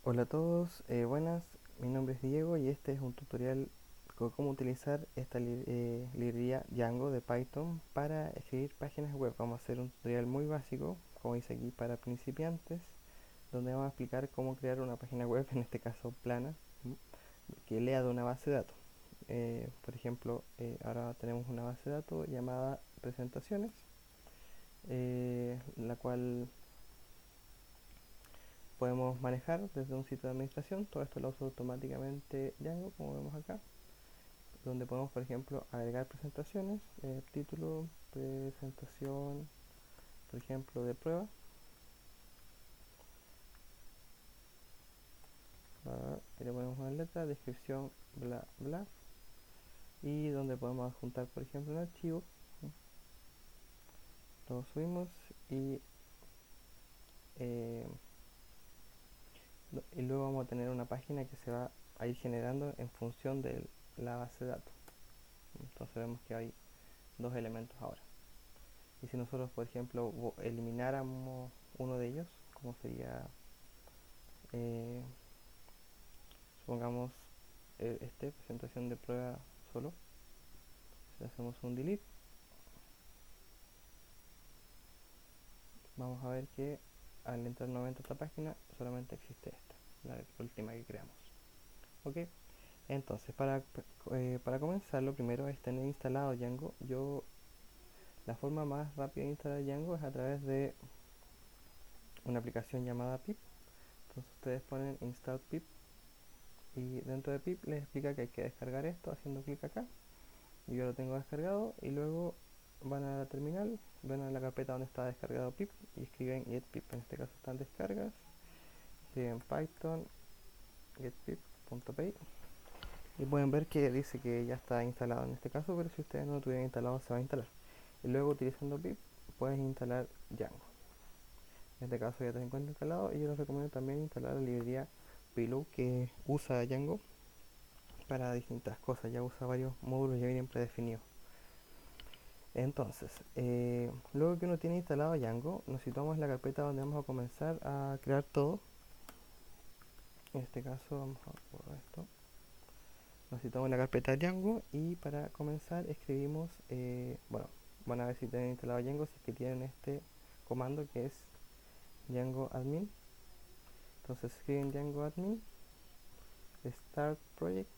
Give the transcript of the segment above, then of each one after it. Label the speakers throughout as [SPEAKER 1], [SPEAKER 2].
[SPEAKER 1] Hola a todos, buenas, mi nombre es Diego y este es un tutorial de cómo utilizar esta librería Django de Python para escribir páginas web. Vamos a hacer un tutorial muy básico, como dice aquí, para principiantes, donde vamos a explicar cómo crear una página web, en este caso plana, que lea de una base de datos. Por ejemplo, ahora tenemos una base de datos llamada presentaciones, la cual podemos manejar desde un sitio de administración. Todo esto lo usa automáticamente Django, como vemos acá, donde podemos, por ejemplo, agregar presentaciones, título, presentación, por ejemplo, de prueba, y le ponemos una letra, descripción, bla, bla, y donde podemos adjuntar, por ejemplo, un archivo, lo subimos y, eh, y luego vamos a tener una página que se va a ir generando en función de la base de datos. Entonces vemos que hay dos elementos ahora. Y si nosotros, por ejemplo, elimináramos uno de ellos, como sería, eh, supongamos, presentación de prueba solo, si hacemos un delete, vamos a ver que al entrar nuevamente a esta página solamente existe esta, la última que creamos. Ok, entonces para comenzar, lo primero es tener instalado Django. La forma más rápida de instalar Django es a través de una aplicación llamada pip. Entonces ustedes ponen install pip y dentro de pip les explica que hay que descargar esto haciendo clic acá. Yo lo tengo descargado y luego van a la terminal, van a la carpeta donde está descargado pip y escriben getpip. En este caso están descargas, escriben python getpip.py y pueden ver que dice que ya está instalado en este caso, pero si ustedes no lo tuvieran instalado se va a instalar. Y luego utilizando pip puedes instalar Django. En este caso ya te encuentra instalado y yo les recomiendo también instalar la librería Pillow, que usa Django para distintas cosas, ya usa varios módulos ya vienen predefinidos. Entonces, luego que uno tiene instalado Django, necesitamos la carpeta donde vamos a comenzar a crear todo. En este caso vamos a borrar esto. Necesitamos la carpeta Django y para comenzar escribimos, bueno, van a ver si tienen instalado Django, si es que tienen este comando que es Django admin. Entonces escriben Django admin, start project.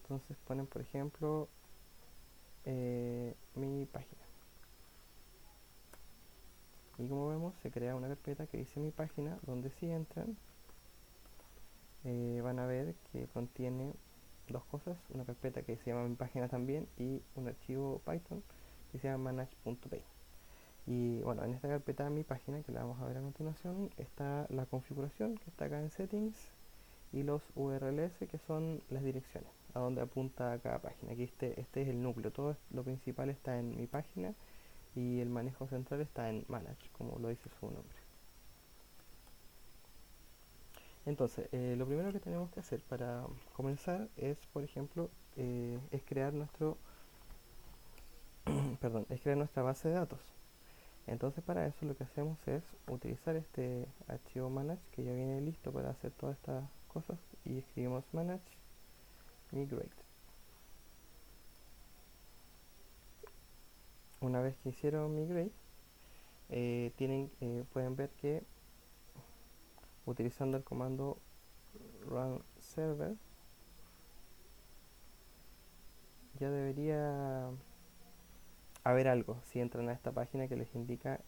[SPEAKER 1] Entonces ponen, por ejemplo, mi página. Y como vemos, se crea una carpeta que dice mi página, donde si entran, van a ver que contiene dos cosas, una carpeta que se llama mi página también y un archivo Python que se llama manage.py. Y bueno, en esta carpeta mi página, que la vamos a ver a continuación, está la configuración que está acá en settings y los URLs, que son las direcciones a donde apunta cada página. Aquí este es el núcleo, todo lo principal está en mi página y el manejo central está en manage, como lo dice su nombre. Entonces, lo primero que tenemos que hacer para comenzar es, por ejemplo, es crear perdón, es crear nuestra base de datos. Entonces, para eso lo que hacemos es utilizar este archivo manage que ya viene listo para hacer todas estas cosas y escribimos manage migrate. Una vez que hicieron migrate, pueden ver que utilizando el comando run server ya debería haber algo si entran a esta página que les indica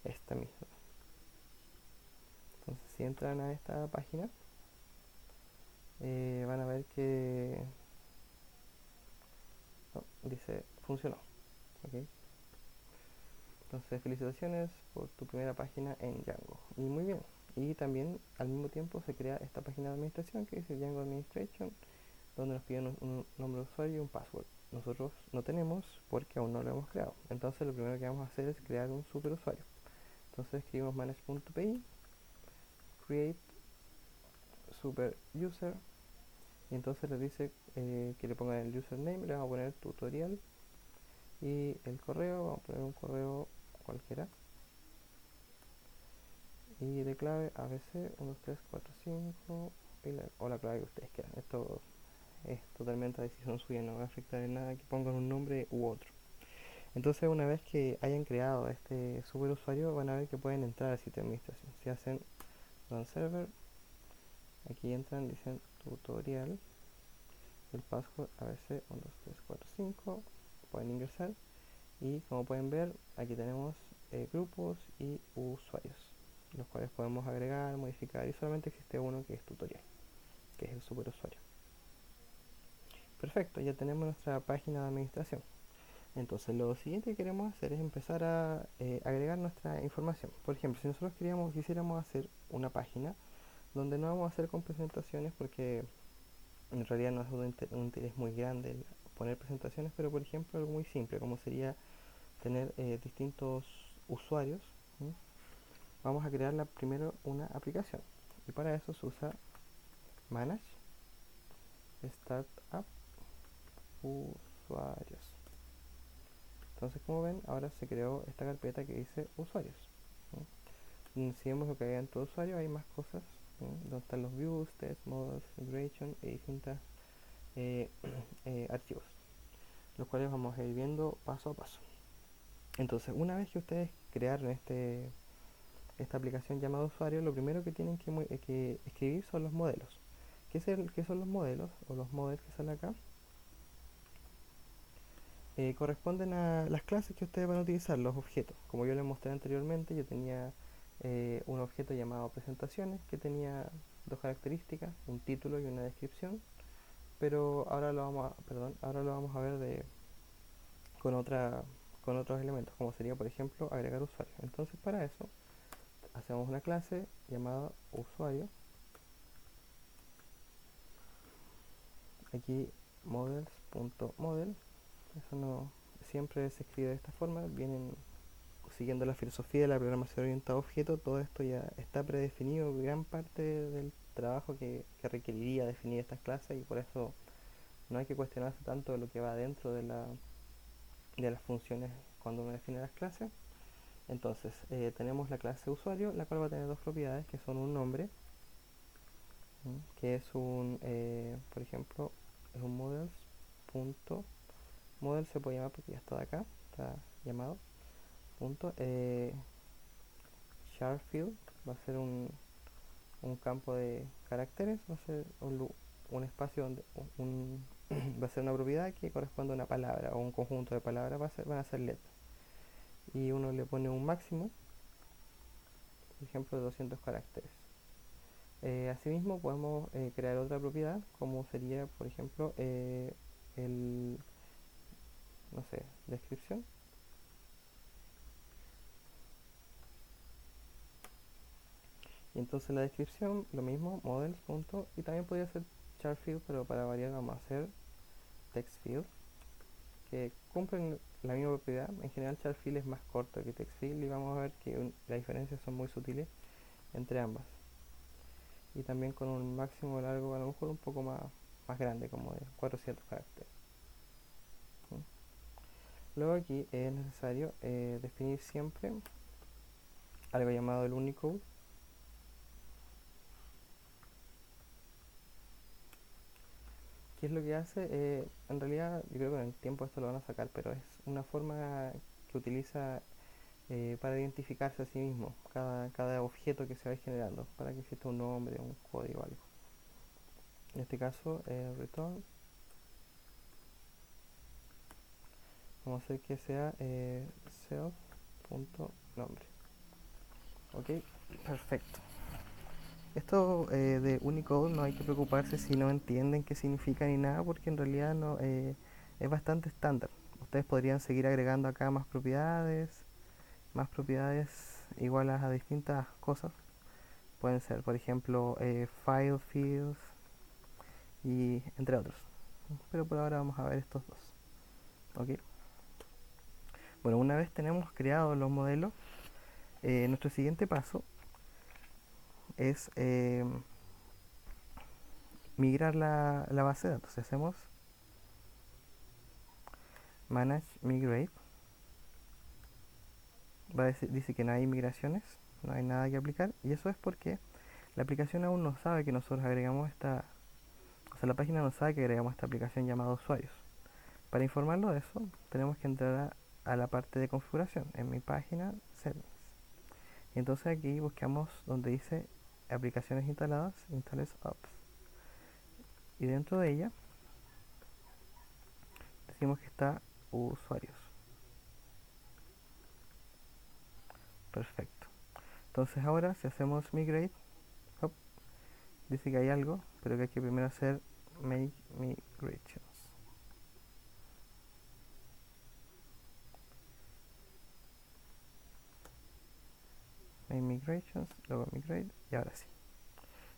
[SPEAKER 1] esta misma. Entonces, si entran a esta página, van a ver que dice funcionó. ¿Okay? Entonces, felicitaciones por tu primera página en Django. Y muy bien. Y también al mismo tiempo se crea esta página de administración que dice Django Administration, donde nos piden un nombre de usuario y un password. Nosotros no tenemos porque aún no lo hemos creado. Entonces lo primero que vamos a hacer es crear un superusuario. Entonces escribimos manage.py, create super user, y entonces les dice que le pongan el username, le vamos a poner tutorial y el correo, vamos a poner un correo cualquiera. y de clave ABC 1, 2, 3, 4, 5 o la clave que ustedes quieran. Esto es totalmente a decisión suya, no va a afectar en nada que pongan un nombre u otro. Entonces, una vez que hayan creado este superusuario, van a ver que pueden entrar al sitio de administración. Si hacen run server, aquí entran, dicen tutorial, el password ABC 1, 2, 3, 4, 5, pueden ingresar y como pueden ver, aquí tenemos grupos y usuarios, los cuales podemos agregar, modificar, y solamente existe uno que es tutorial, que es el superusuario. Perfecto, ya tenemos nuestra página de administración. Entonces lo siguiente que queremos hacer es empezar a agregar nuestra información. Por ejemplo, si nosotros quisiéramos hacer una página donde no vamos a hacer con presentaciones porque en realidad no es un interés muy grande el poner presentaciones, pero por ejemplo algo muy simple como sería tener distintos usuarios. ¿Sí? Vamos a crear primero una aplicación y para eso se usa manage startup usuarios. Entonces, como ven, ahora se creó esta carpeta que dice usuarios. ¿Sí? Si vemos lo que hay dentro de usuario, hay más cosas, ¿sí? Donde están los views, test, models, integration y distintos archivos, los cuales vamos a ir viendo paso a paso. Entonces, una vez que ustedes crearon esta aplicación llamada usuario, lo primero que tienen que escribir son los modelos. ¿Qué son los modelos? O los models que salen acá. Corresponden a las clases que ustedes van a utilizar, los objetos. Como yo les mostré anteriormente, yo tenía un objeto llamado presentaciones que tenía dos características, un título y una descripción, pero ahora ahora lo vamos a ver con con otros elementos, como sería por ejemplo agregar usuario. Entonces para eso hacemos una clase llamada usuario, aquí models.model. Eso no siempre se escribe de esta forma, vienen siguiendo la filosofía de la programación orientada a objetos. Todo esto ya está predefinido, gran parte del trabajo que requeriría definir estas clases, y por eso no hay que cuestionarse tanto de lo que va dentro de las funciones cuando uno define las clases. Entonces tenemos la clase usuario, la cual va a tener dos propiedades que son un nombre, que es por ejemplo, es un model se puede llamar porque ya está de acá, está llamado punto Sharfield, va a ser un campo de caracteres, va a ser un espacio donde va a ser una propiedad que corresponde a una palabra o un conjunto de palabras, van a ser letras, y uno le pone un máximo, por ejemplo, de 200 caracteres. Asimismo podemos crear otra propiedad como sería por ejemplo el, no sé, descripción, y entonces la descripción lo mismo, models. Y también podría ser charfield, pero para variar vamos a hacer textfield, que cumplen la misma propiedad. En general charfield es más corto que textfield y vamos a ver que las diferencias son muy sutiles entre ambas, y también con un máximo largo a lo mejor un poco más grande, como de 400 caracteres. ¿Sí? Luego aquí es necesario definir siempre algo llamado el Unicode, ¿qué es lo que hace? En realidad yo creo que con el tiempo esto lo van a sacar, pero es una forma que utiliza para identificarse a sí mismo cada objeto que se va generando, para que exista un nombre, un código o algo. En este caso, return, vamos a hacer que sea self.nombre. Ok, perfecto. Esto de Unicode no hay que preocuparse si no entienden qué significa ni nada, porque en realidad no es bastante estándar. Ustedes podrían seguir agregando acá más propiedades iguales a distintas cosas. Pueden ser, por ejemplo, file fields y entre otros. Pero por ahora vamos a ver estos dos. ¿Ok? Bueno, una vez tenemos creados los modelos, nuestro siguiente paso es migrar la base de datos. Hacemos manage migrate. Dice que no hay migraciones, no hay nada que aplicar, y eso es porque la aplicación aún no sabe que nosotros agregamos esta, o sea, la página no sabe que agregamos esta aplicación llamada usuarios. Para informarlo de eso, tenemos que entrar a la parte de configuración en mi página settings. Y entonces aquí buscamos donde dice aplicaciones instaladas, instales apps. Y dentro de ella decimos que está usuarios. Perfecto. Entonces ahora si hacemos migrate, hop, dice que hay algo, pero que hay que primero hacer make migrations. Make migrations, luego migrate y ahora sí.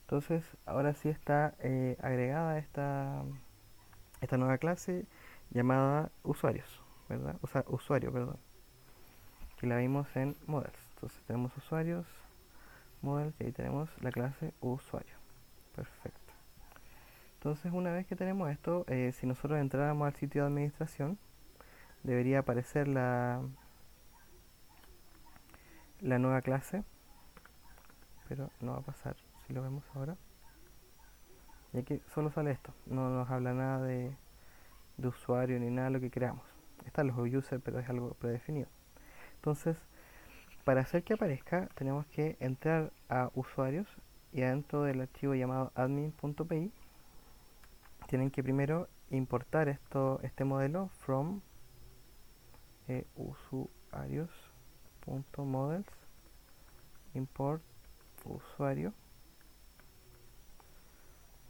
[SPEAKER 1] Entonces ahora sí está agregada esta nueva clase llamada usuarios, ¿verdad? O sea, usuario, perdón, que la vimos en models. Entonces tenemos usuarios, models y ahí tenemos la clase usuario. Perfecto. Entonces una vez que tenemos esto, si nosotros entráramos al sitio de administración, debería aparecer la nueva clase, pero no va a pasar si lo vemos ahora, ya que solo sale esto, no nos habla nada de usuario ni nada de lo que creamos. Están los users, pero es algo predefinido. Entonces, para hacer que aparezca, tenemos que entrar a usuarios y adentro del archivo llamado admin.py tienen que primero importar este modelo from usuarios.models import usuario,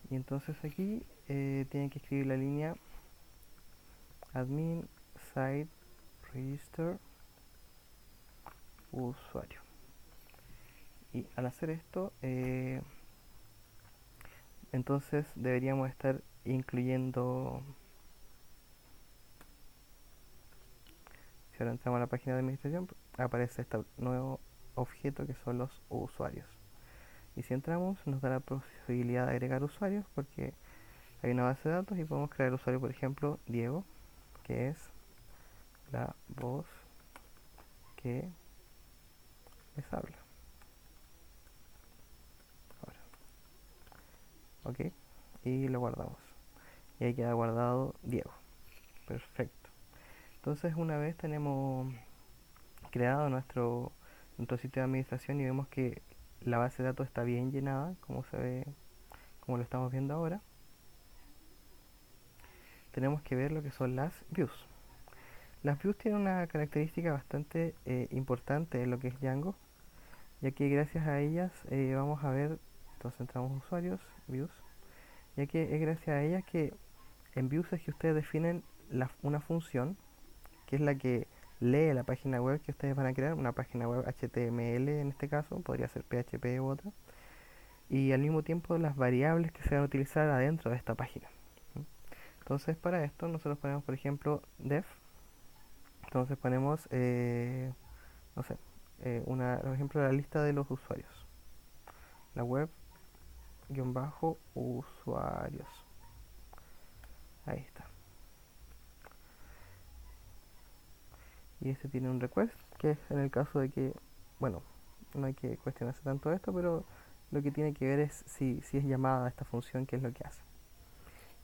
[SPEAKER 1] y entonces aquí tienen que escribir la línea admin site register usuario, y al hacer esto entonces deberíamos estar incluyendo, si ahora entramos a la página de administración, aparece este nuevo objeto que son los usuarios, y si entramos nos da la posibilidad de agregar usuarios porque hay una base de datos y podemos crear usuario, por ejemplo Diego, que es la voz que les habla ahora, ok, y lo guardamos y ahí queda guardado Diego. Perfecto. Entonces una vez tenemos creado nuestro sitio de administración y vemos que la base de datos está bien llenada, como se ve, como lo estamos viendo ahora, tenemos que ver lo que son las views. Las views tienen una característica bastante importante en lo que es Django, ya que gracias a ellas vamos a ver, entonces entramos usuarios, views, ya que es gracias a ellas que en views es que ustedes definen una función que es la que lee la página web que ustedes van a crear, una página web HTML en este caso, podría ser PHP u otra, y al mismo tiempo las variables que se van a utilizar adentro de esta página. Entonces para esto nosotros ponemos por ejemplo def, entonces ponemos, no sé, por ejemplo la lista de los usuarios, la web guión bajo usuarios, ahí está, y este tiene un request que es en el caso de que, bueno, no hay que cuestionarse tanto esto, pero lo que tiene que ver es si es llamada a esta función, qué es lo que hace.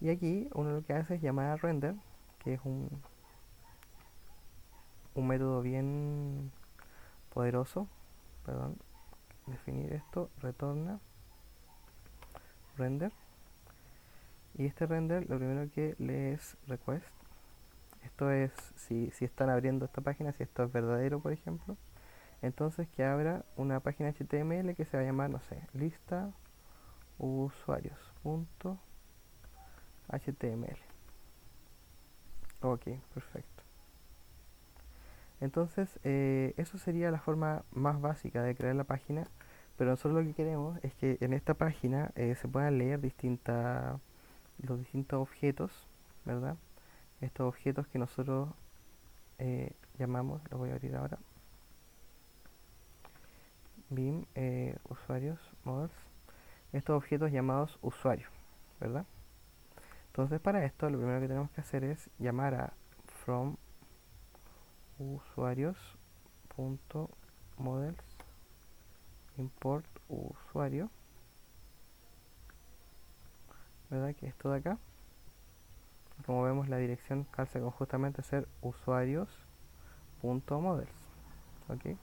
[SPEAKER 1] Y aquí uno lo que hace es llamar a render, que es un método bien poderoso, perdón, definir esto, retorna render, y este render lo primero que lee es request. Esto es si están abriendo esta página, si esto es verdadero, por ejemplo, entonces que abra una página HTML que se va a llamar, no sé, lista usuarios.html. Ok, perfecto. Entonces, eso sería la forma más básica de crear la página, pero nosotros lo que queremos es que en esta página se puedan leer los distintos objetos, ¿verdad? Estos objetos que nosotros llamamos, los voy a abrir ahora, Beam, usuarios, models, estos objetos llamados usuarios, ¿verdad? Entonces para esto lo primero que tenemos que hacer es llamar a from usuarios.models import usuario, ¿verdad? Que esto de acá. Como vemos, la dirección calza con justamente ser usuarios.models, ¿ok?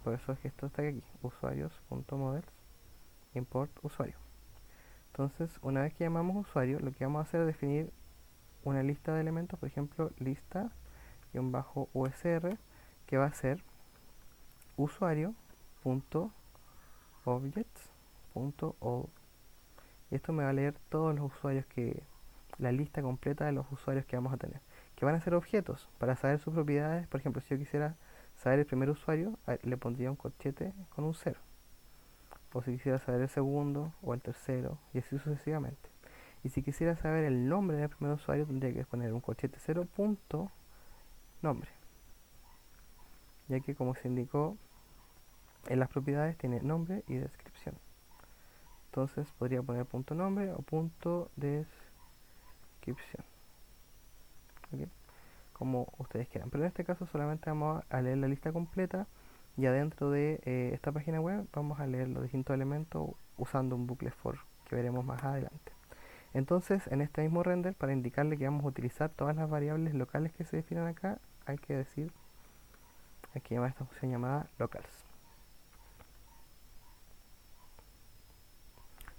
[SPEAKER 1] Por eso es que esto está aquí, usuarios.models, import usuario. Entonces, una vez que llamamos usuario, lo que vamos a hacer es definir una lista de elementos, por ejemplo, lista-usr, que va a ser usuario.objects.all. Y esto me va a leer todos los usuarios la lista completa de los usuarios que vamos a tener, que van a ser objetos para saber sus propiedades. Por ejemplo, si yo quisiera saber el primer usuario, le pondría un corchete con un 0, o si quisiera saber el segundo o el tercero, y así sucesivamente. Y si quisiera saber el nombre del primer usuario, tendría que poner un corchete 0 punto nombre, ya que, como se indicó en las propiedades, tiene nombre y descripción. Entonces podría poner punto nombre o punto descripción, ¿okay? Como ustedes quieran, pero en este caso solamente vamos a leer la lista completa, y adentro de esta página web vamos a leer los distintos elementos usando un bucle for que veremos más adelante. Entonces, en este mismo render, para indicarle que vamos a utilizar todas las variables locales que se definen acá, hay que llamar esta función llamada locals.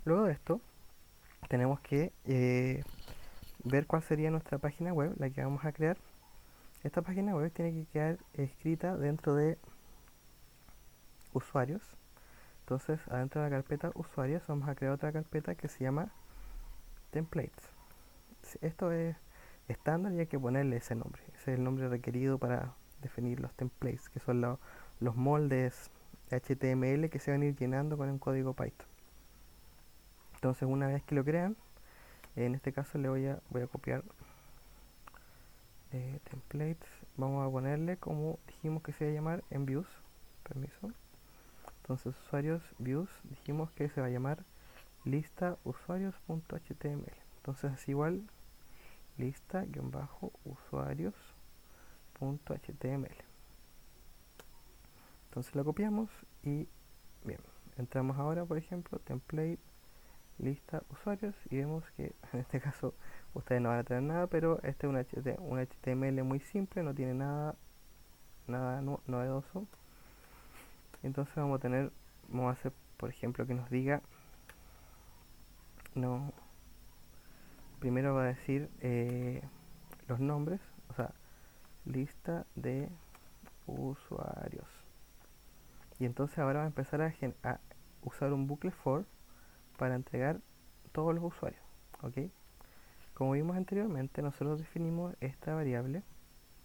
[SPEAKER 1] Luego de esto, tenemos que ver cuál sería nuestra página web, la que vamos a crear. Esta página web tiene que quedar escrita dentro de usuarios. Entonces, adentro de la carpeta usuarios vamos a crear otra carpeta que se llama templates. Esto es estándar y hay que ponerle ese nombre. Ese es el nombre requerido para definir los templates, que son los moldes HTML que se van a ir llenando con un código Python. Entonces, una vez que lo crean, en este caso voy a copiar templates. Vamos a ponerle, como dijimos que se va a llamar, en views. Permiso. Entonces, usuarios views, dijimos que se va a llamar lista usuarios.html. Entonces es igual lista-usuarios.html. Entonces lo copiamos y bien, entramos ahora, por ejemplo, template lista usuarios, y vemos que en este caso ustedes no van a tener nada, pero este es un HTML muy simple, no tiene nada novedoso. Entonces vamos a hacer, por ejemplo, que nos diga, no, primero va a decir los nombres, o sea, lista de usuarios. Y entonces ahora va a empezar a usar un bucle for para entregar todos los usuarios, ¿ok? Como vimos anteriormente, nosotros definimos esta variable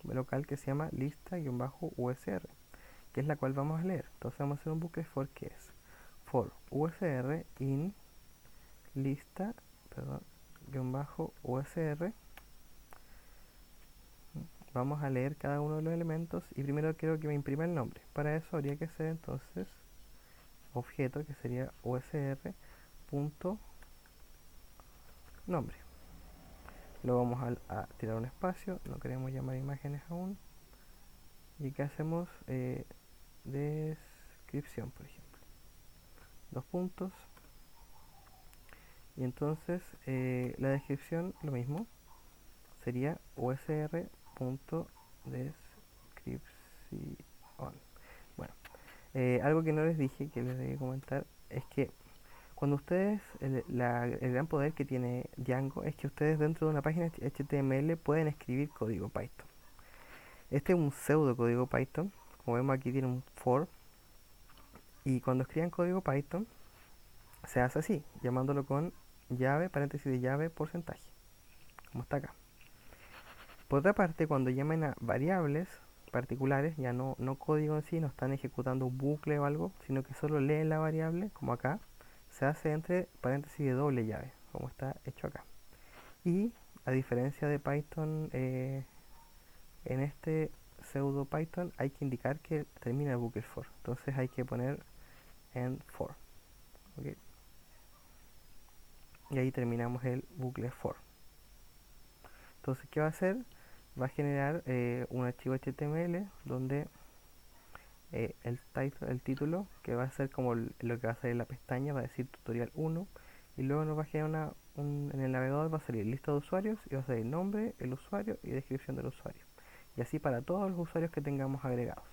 [SPEAKER 1] local que se llama lista-usr, que es la cual vamos a leer. Entonces vamos a hacer un bucle for que es for usr in lista, -usr. Vamos a leer cada uno de los elementos y primero quiero que me imprima el nombre. Para eso habría que hacer entonces objeto, que sería usr.nombre. Lo vamos a tirar un espacio, no queremos llamar imágenes aún. Y que hacemos descripción, por ejemplo, 2 puntos. Y entonces la descripción, lo mismo, sería usr.descripción. Bueno, algo que no les dije, que les debí comentar, es que cuando ustedes, el gran poder que tiene Django es que ustedes dentro de una página HTML pueden escribir código Python. Este es un pseudo código Python, como vemos aquí tiene un for, y cuando escriban código Python se hace así, llamándolo con llave, paréntesis de llave, porcentaje, como está acá. Por otra parte, cuando llamen a variables particulares, ya no código en sí, no están ejecutando un bucle o algo, sino que solo leen la variable, como acá, se hace entre paréntesis de doble llave, como está hecho acá. Y a diferencia de Python, en este pseudo Python hay que indicar que termina el bucle for, entonces hay que poner end for, ¿okay? Y ahí terminamos el bucle for. Entonces, ¿qué va a hacer? Va a generar un archivo HTML donde el título, que va a ser como lo que va a salir en la pestaña, va a decir tutorial 1, y luego nos va a generar en el navegador va a salir lista de usuarios y va a salir nombre, el usuario y descripción del usuario. Y así para todos los usuarios que tengamos agregados.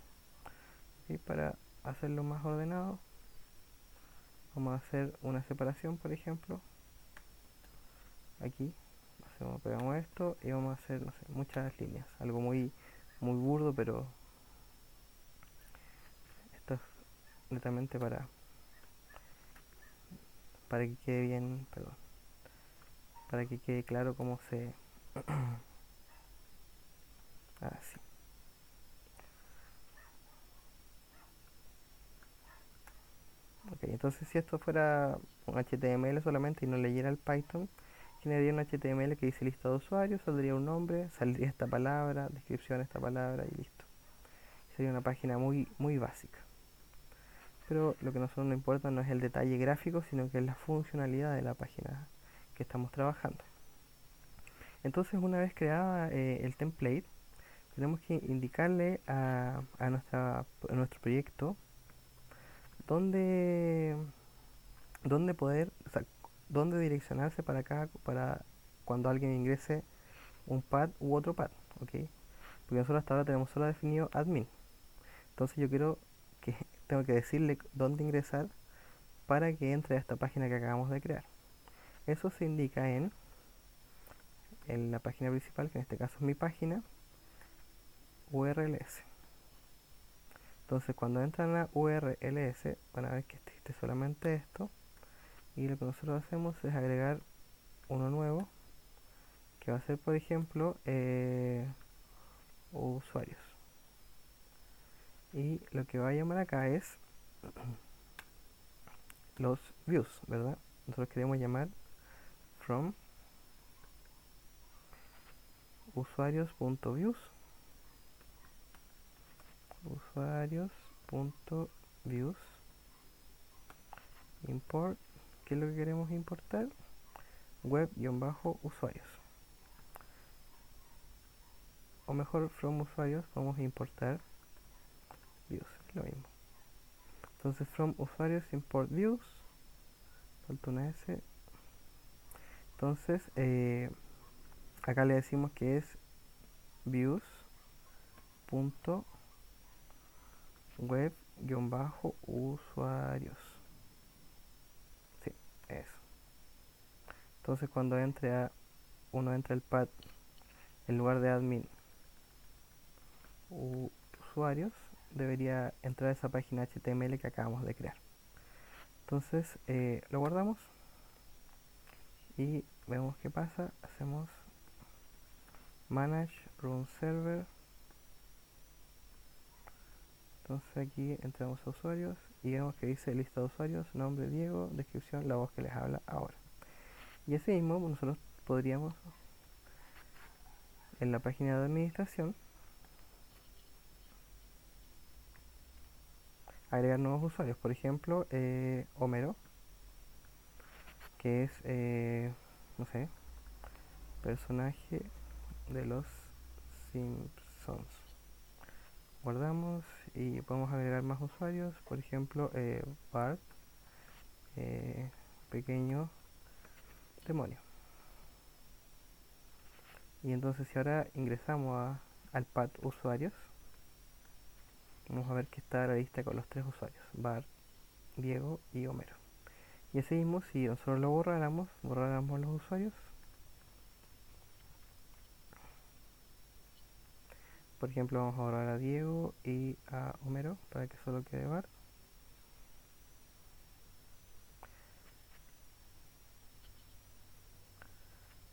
[SPEAKER 1] Y para hacerlo más ordenado, vamos a hacer una separación, por ejemplo. Aquí pegamos esto y vamos a hacer, no sé, muchas líneas. Algo muy burdo, pero esto es netamente para que quede bien, perdón, para que quede claro cómo se... Así. Ok, entonces si esto fuera un HTML solamente y no leyera el Python, generaría un HTML que dice lista de usuarios, saldría un nombre, saldría esta palabra, descripción de esta palabra y listo. Sería una página muy básica. Pero lo que a nosotros nos importa no es el detalle gráfico, sino que es la funcionalidad de la página que estamos trabajando. Entonces, una vez creada el template, tenemos que indicarle a nuestro proyecto dónde, dónde poder, o sea, dónde direccionarse para cuando alguien ingrese un pad u otro pad, ¿ok? Porque nosotros hasta ahora tenemos solo definido admin. Entonces yo tengo que decirle dónde ingresar para que entre a esta página que acabamos de crear. Eso se indica en la página principal, que en este caso es mi página, URLs. Entonces cuando entran a URLs van a ver que existe solamente esto, y lo que nosotros hacemos es agregar uno nuevo que va a ser, por ejemplo, usuarios, y lo que va a llamar acá es los views, ¿verdad? Nosotros queremos llamar from usuarios.views, usuarios.views, import, ¿qué es lo que queremos importar? Web-usuarios, o mejor, from usuarios vamos a importar views, es lo mismo. Entonces from usuarios import views, falta una S. Entonces acá le decimos que es views.web-usuarios. Sí, eso. Entonces cuando uno entra al pad en lugar de admin usuarios, debería entrar a esa página HTML que acabamos de crear. Entonces lo guardamos y vemos qué pasa. Hacemos manage run server. Entonces aquí entramos a usuarios y vemos que dice lista de usuarios, nombre Diego, descripción, la voz que les habla ahora. Y así mismo nosotros podríamos en la página de administración agregar nuevos usuarios. Por ejemplo, Homero, que es, no sé, personaje de los Simpsons. Guardamos y podemos agregar más usuarios. Por ejemplo, Bart, pequeño demonio. Y entonces si ahora ingresamos al pad usuarios, vamos a ver que está la lista con los tres usuarios, Bart, Diego y Homero. Y así mismo, si nosotros lo borráramos los usuarios. Por ejemplo, vamos a borrar a Diego y a Homero para que solo quede Bart.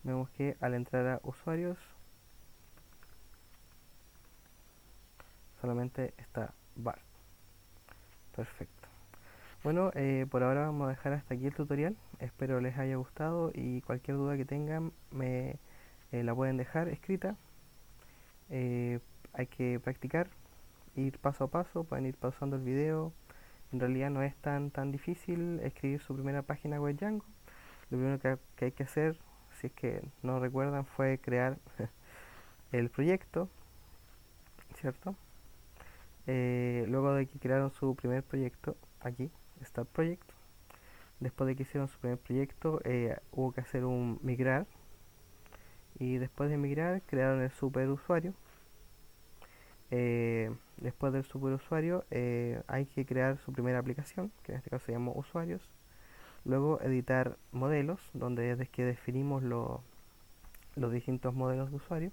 [SPEAKER 1] Vemos que al entrar a usuarios solamente está Bart. Perfecto. Bueno, por ahora vamos a dejar hasta aquí el tutorial. Espero les haya gustado y cualquier duda que tengan la pueden dejar escrita. Eh, Hay que practicar, ir paso a paso, pueden ir pausando el video. En realidad no es tan difícil escribir su primera página web Django. Lo primero que hay que hacer, si es que no recuerdan, fue crear el proyecto, ¿cierto? Luego de que crearon su primer proyecto, aquí, Start Project, después de que hicieron su primer proyecto, hubo que hacer un migrar, y después de migrar crearon el superusuario. Después del superusuario hay que crear su primera aplicación, que en este caso se llama usuarios. Luego editar modelos, donde es que definimos los distintos modelos de usuario.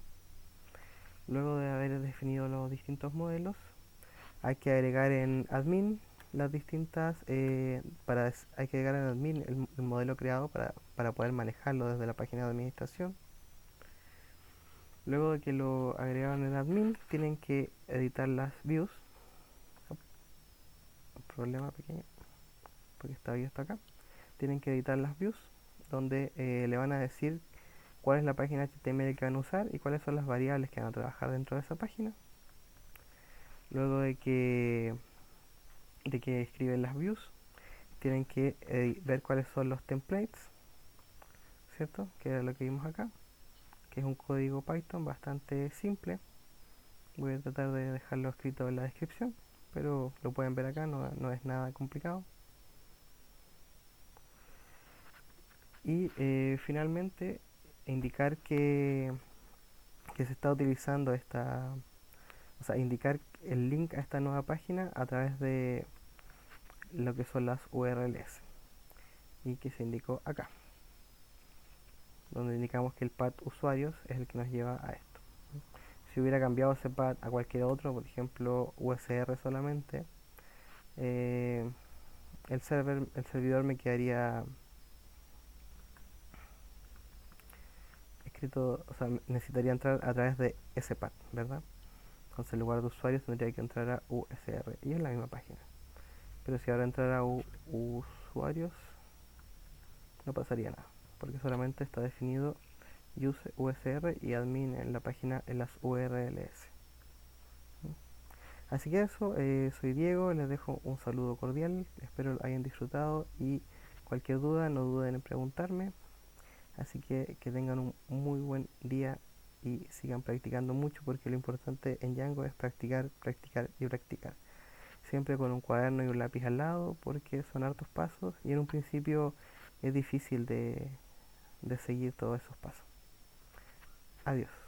[SPEAKER 1] Luego de haber definido los distintos modelos, hay que agregar en admin las distintas, hay que agregar en admin el modelo creado para poder manejarlo desde la página de administración. Luego de que lo agregaron en admin, tienen que editar las views. Un problema pequeño, porque está abierto acá. Tienen que editar las views, donde le van a decir cuál es la página HTML que van a usar y cuáles son las variables que van a trabajar dentro de esa página. Luego de que escriben las views, tienen que ver cuáles son los templates, ¿cierto? Que era lo que vimos acá, que es un código Python bastante simple. Voy a tratar de dejarlo escrito en la descripción, pero lo pueden ver acá, no es nada complicado. Y finalmente indicar que se está utilizando o sea, indicar el link a esta nueva página a través de lo que son las URLs, y que se indicó acá, donde indicamos que el path usuarios es el que nos lleva a esto. Si hubiera cambiado ese path a cualquier otro, por ejemplo USR solamente, eh, el servidor me quedaría escrito, o sea, necesitaría entrar a través de ese path, ¿verdad? Entonces en lugar de usuarios tendría que entrar a USR y es la misma página. Pero si ahora entrara a usuarios, no pasaría nada, porque solamente está definido use USR y admin en la página en las URLs. Así que eso, soy Diego, les dejo un saludo cordial, espero lo hayan disfrutado y cualquier duda no duden en preguntarme. Así que tengan un muy buen día y sigan practicando mucho, porque lo importante en Django es practicar, practicar y practicar. Siempre con un cuaderno y un lápiz al lado, porque son hartos pasos y en un principio es difícil de seguir todos esos pasos. Adiós.